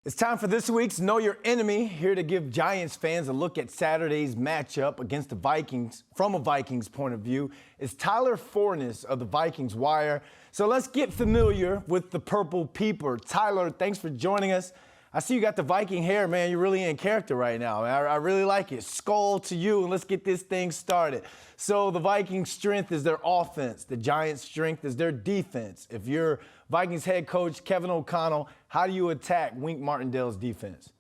It's time for this week's Know Your Enemy, here to give Giants fans a look at Saturday's matchup against the Vikings from a Vikings point of view. It's Tyler Forness of the Vikings Wire. So let's get familiar with the Purple Peeper. Tyler, thanks for joining us. I see you got the Viking hair, man. You're really in character right now. I really like it. Skull to you, and let's get this thing started. So the Vikings' strength is their offense. The Giants' strength is their defense. If you're Vikings head coach Kevin O'Connell, how do you attack Wink Martindale's defense?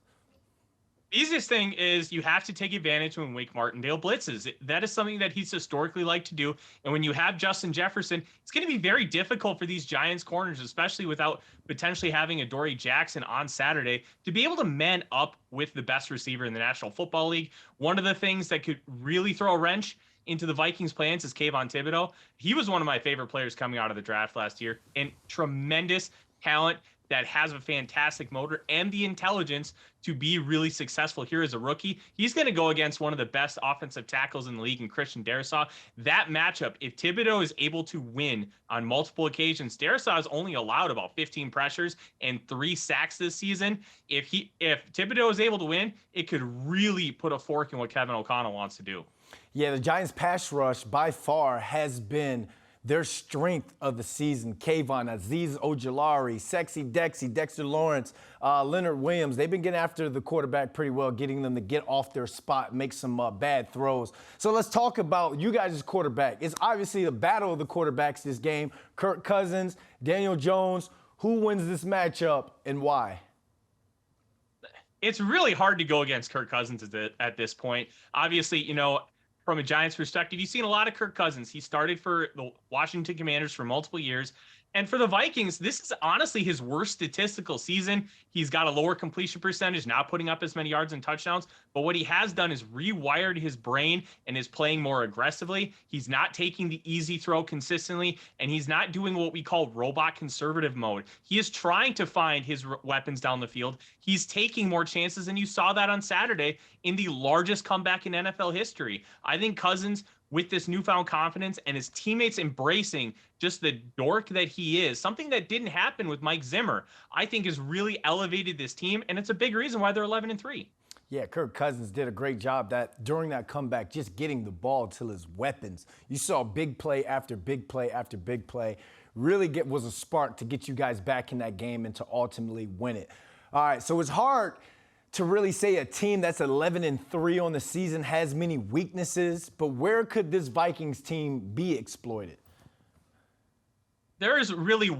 The easiest thing is you have to take advantage when Wake Martindale blitzes. That is something that he's historically liked to do. And when you have Justin Jefferson, it's going to be very difficult for these Giants corners, especially without potentially having Adoree Jackson on Saturday, to be able to man up with the best receiver in the National Football League. One of the things that could really throw a wrench into the Vikings' plans is Kayvon Thibodeaux. He was one of my favorite players coming out of the draft last year, and tremendous talent that has a fantastic motor and the intelligence to be really successful here as a rookie. He's going to go against one of the best offensive tackles in the league in Christian Darrisaw. That matchup, if Thibodeaux is able to win on multiple occasions, Darrisaw has only allowed about 15 pressures and 3 sacks this season. If Thibodeaux is able to win, it could really put a fork in what Kevin O'Connell wants to do. Yeah, the Giants' pass rush by far has been their strength of the season. Kayvon, Azeez Ojulari, Sexy Dexy, Dexter Lawrence, Leonard Williams. They've been getting after the quarterback pretty well, getting them to get off their spot, make some bad throws. So let's talk about you guys' quarterback. It's obviously the battle of the quarterbacks this game. Kirk Cousins, Daniel Jones. Who wins this matchup and why? It's really hard to go against Kirk Cousins at this point. Obviously, from a Giants perspective, you've seen a lot of Kirk Cousins. He started for the Washington Commanders for multiple years. And for the Vikings, this is honestly his worst statistical season. He's got a lower completion percentage, not putting up as many yards and touchdowns. But what he has done is rewired his brain and is playing more aggressively. He's not taking the easy throw consistently, and he's not doing what we call robot conservative mode. He is trying to find his weapons down the field. He's taking more chances, and you saw that on Saturday in the largest comeback in NFL history. I think Cousins, with this newfound confidence and his teammates embracing just the dork that he is, something that didn't happen with Mike Zimmer, I think has really elevated this team, and it's a big reason why they're 11-3. Yeah, Kirk Cousins did a great job during that comeback, just getting the ball to his weapons. You saw big play after big play after big play. Really was a spark to get you guys back in that game and to ultimately win it. All right, so it's hard to really say a team that's 11-3 on the season has many weaknesses, but where could this Vikings team be exploited? There is really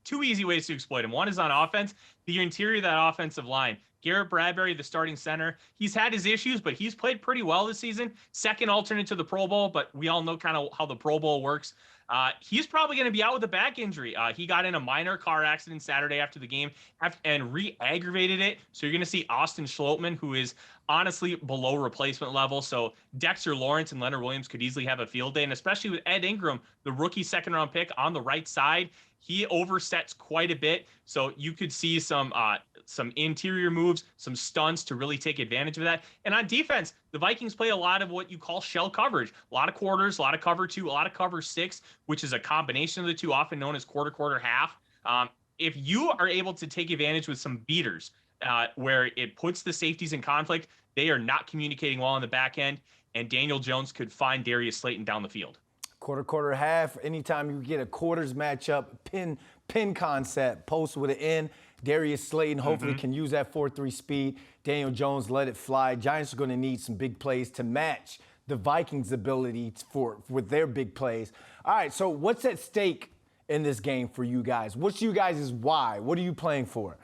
two easy ways to exploit him. One is on offense, the interior of that offensive line. Garrett Bradbury, the starting center, he's had his issues, but he's played pretty well this season. Second alternate to the Pro Bowl, but we all know kind of how the Pro Bowl works. He's probably going to be out with a back injury. He got in a minor car accident Saturday after the game and re-aggravated it. So you're going to see Austin Schlottman, who is honestly below replacement level. So Dexter Lawrence and Leonard Williams could easily have a field day. And especially with Ed Ingram, the rookie second-round pick on the right side, he oversets quite a bit. So you could see some interior moves, some stunts to really take advantage of that. And on defense, the Vikings play a lot of what you call shell coverage. A lot of quarters, a lot of cover 2, a lot of cover 6, which is a combination of the two, often known as quarter, half. If you are able to take advantage with some beaters, where it puts the safeties in conflict, they are not communicating well on the back end, and Daniel Jones could find Darius Slayton down the field. Quarter, half. Anytime you get a quarters matchup, pin concept, post with an N. Darius Slayton hopefully can use that 4.3 speed. Daniel Jones let it fly. Giants are going to need some big plays to match the Vikings' ability with their big plays. All right, so what's at stake in this game for you guys? What's you guys' why? What are you playing for?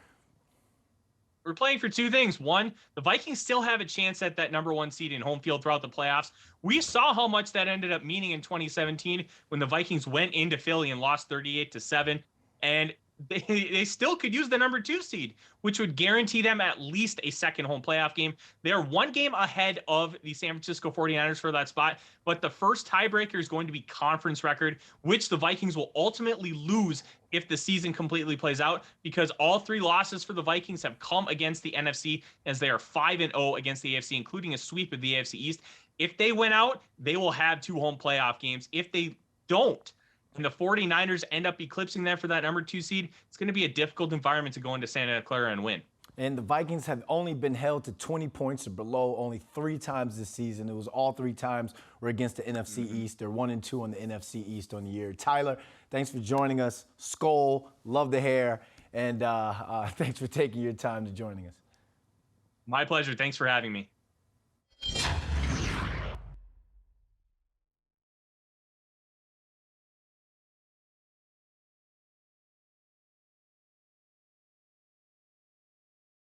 We're playing for two things. One, the Vikings still have a chance at that number 1 seed in home field throughout the playoffs. We saw how much that ended up meaning in 2017 when the Vikings went into Philly and lost 38-7. And they still could use the number 2 seed, which would guarantee them at least a second home playoff game. They are 1 game ahead of the San Francisco 49ers for that spot, but the first tiebreaker is going to be conference record, which the Vikings will ultimately lose if the season completely plays out, because all 3 losses for the Vikings have come against the NFC, as they are 5-0 against the AFC, including a sweep of the AFC East. If they win out, they will have 2 home playoff games. If they don't, and the 49ers end up eclipsing them for that number 2 seed, it's going to be a difficult environment to go into Santa Clara and win. And the Vikings have only been held to 20 points or below only 3 times this season. It was all 3 times were against the NFC East. They're 1-2 on the NFC East on the year. Tyler, thanks for joining us. Skol, love the hair. And thanks for taking your time to joining us. My pleasure. Thanks for having me.